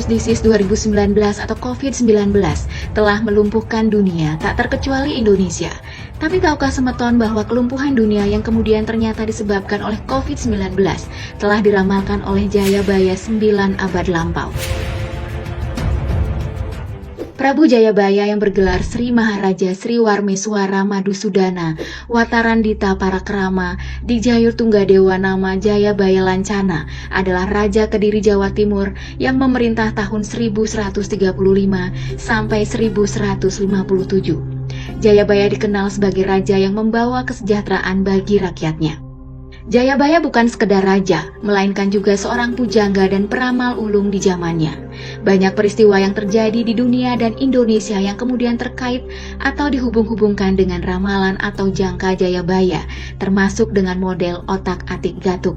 Infectious Disease 2019 atau COVID-19 telah melumpuhkan dunia, tak terkecuali Indonesia. Tapi tahukah semeton bahwa kelumpuhan dunia yang kemudian ternyata disebabkan oleh COVID-19 telah diramalkan oleh Jayabaya 9 abad lampau? Prabu Jayabaya yang bergelar Sri Maharaja Sri Warmeswara Madusudana Watarandita Parakrama Dijayur Tunggadewa nama Jayabaya Lancana adalah Raja Kediri Jawa Timur yang memerintah tahun 1135 sampai 1157. Jayabaya dikenal sebagai raja yang membawa kesejahteraan bagi rakyatnya. Jayabaya bukan sekedar raja, melainkan juga seorang pujangga dan peramal ulung di zamannya. Banyak peristiwa yang terjadi di dunia dan Indonesia yang kemudian terkait atau dihubung-hubungkan dengan ramalan atau jangka Jayabaya, termasuk dengan model otak-atik Gatuk.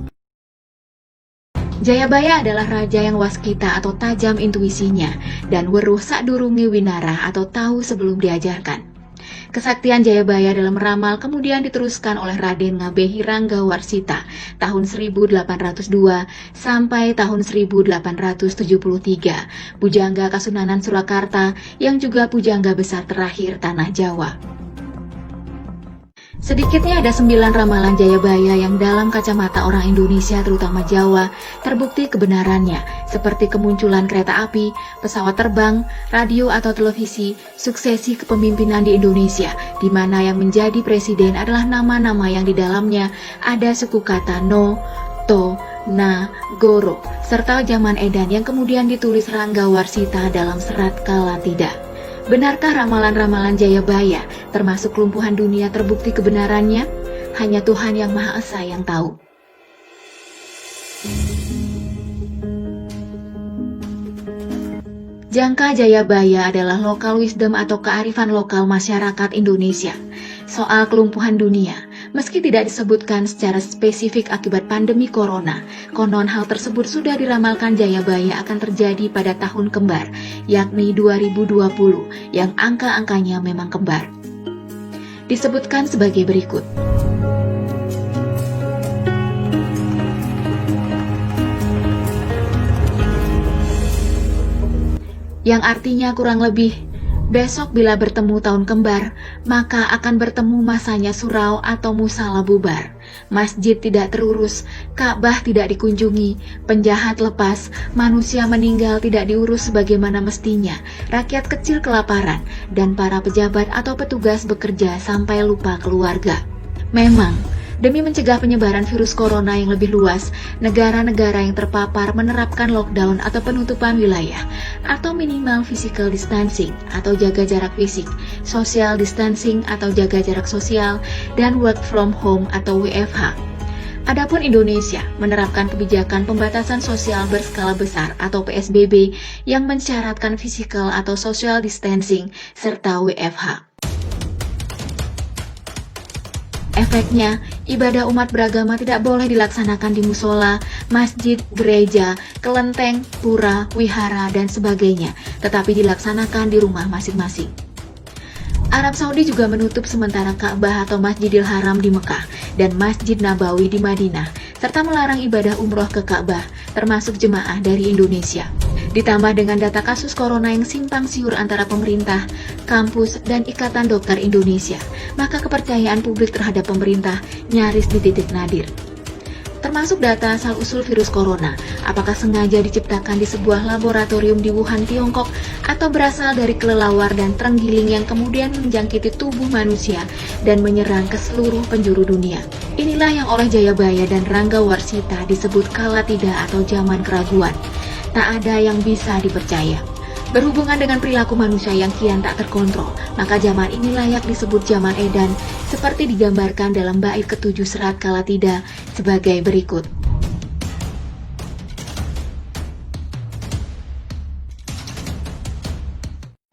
Jayabaya adalah raja yang waskita atau tajam intuisinya dan weruh sadurunge winarah atau tahu sebelum diajarkan. Kesaktian Jayabaya dalam meramal kemudian diteruskan oleh Raden Ngabehi Ranggawarsita tahun 1802 sampai tahun 1873, pujangga Kasunanan Surakarta yang juga pujangga besar terakhir Tanah Jawa. Sedikitnya ada 9 ramalan Jayabaya yang dalam kacamata orang Indonesia terutama Jawa terbukti kebenarannya, seperti kemunculan kereta api, pesawat terbang, radio atau televisi, suksesi kepemimpinan di Indonesia, di mana yang menjadi presiden adalah nama-nama yang di dalamnya ada suku kata no, to, na, goro, serta zaman edan yang kemudian ditulis Ranggawarsita dalam serat Kalatida. Benarkah ramalan-ramalan Jayabaya, termasuk kelumpuhan dunia, terbukti kebenarannya? Hanya Tuhan Yang Maha Esa yang tahu. Jangka Jayabaya adalah local wisdom atau kearifan lokal masyarakat Indonesia. Soal kelumpuhan dunia, meski tidak disebutkan secara spesifik akibat pandemi corona, konon hal tersebut sudah diramalkan Jayabaya akan terjadi pada tahun kembar, yakni 2020, yang angka-angkanya memang kembar. Disebutkan sebagai berikut. Yang artinya kurang lebih, besok bila bertemu tahun kembar, maka akan bertemu masanya surau atau musala bubar. Masjid tidak terurus, Ka'bah tidak dikunjungi, penjahat lepas, manusia meninggal tidak diurus sebagaimana mestinya, rakyat kecil kelaparan, dan para pejabat atau petugas bekerja sampai lupa keluarga. Memang, demi mencegah penyebaran virus corona yang lebih luas, negara-negara yang terpapar menerapkan lockdown atau penutupan wilayah, atau minimal physical distancing atau jaga jarak fisik, social distancing atau jaga jarak sosial, dan work from home atau WFH. Adapun Indonesia menerapkan kebijakan pembatasan sosial berskala besar atau PSBB yang mensyaratkan physical atau social distancing serta WFH. Efeknya, ibadah umat beragama tidak boleh dilaksanakan di musola, masjid, gereja, kelenteng, pura, wihara, dan sebagainya, tetapi dilaksanakan di rumah masing-masing. Arab Saudi juga menutup sementara Ka'bah atau Masjidil Haram di Mekah dan Masjid Nabawi di Madinah, serta melarang ibadah umroh ke Ka'bah, termasuk jemaah dari Indonesia. Ditambah dengan data kasus corona yang simpang siur antara pemerintah, kampus, dan Ikatan Dokter Indonesia, maka kepercayaan publik terhadap pemerintah nyaris di titik nadir. Termasuk data asal-usul virus corona, apakah sengaja diciptakan di sebuah laboratorium di Wuhan, Tiongkok, atau berasal dari kelelawar dan terenggiling yang kemudian menjangkiti tubuh manusia dan menyerang ke seluruh penjuru dunia. Inilah yang oleh Jayabaya dan Ranggawarsita disebut Kalatida atau zaman keraguan. Tak ada yang bisa dipercaya. Berhubungan dengan perilaku manusia yang kian tak terkontrol, maka zaman ini layak disebut zaman edan, seperti digambarkan dalam bait ke-7 serat Kalatida sebagai berikut.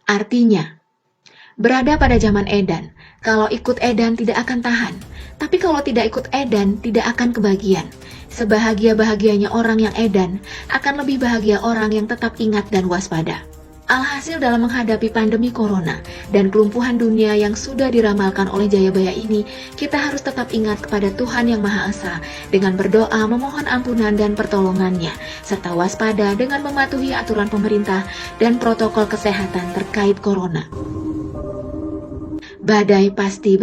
Artinya, berada pada zaman edan, kalau ikut edan tidak akan tahan, tapi kalau tidak ikut edan tidak akan kebagian. Sebahagia-bahagianya orang yang edan, akan lebih bahagia orang yang tetap ingat dan waspada. Alhasil dalam menghadapi pandemi corona dan kelumpuhan dunia yang sudah diramalkan oleh Jayabaya ini, kita harus tetap ingat kepada Tuhan Yang Maha Esa dengan berdoa memohon ampunan dan pertolongannya, serta waspada dengan mematuhi aturan pemerintah dan protokol kesehatan terkait corona. Badai pasti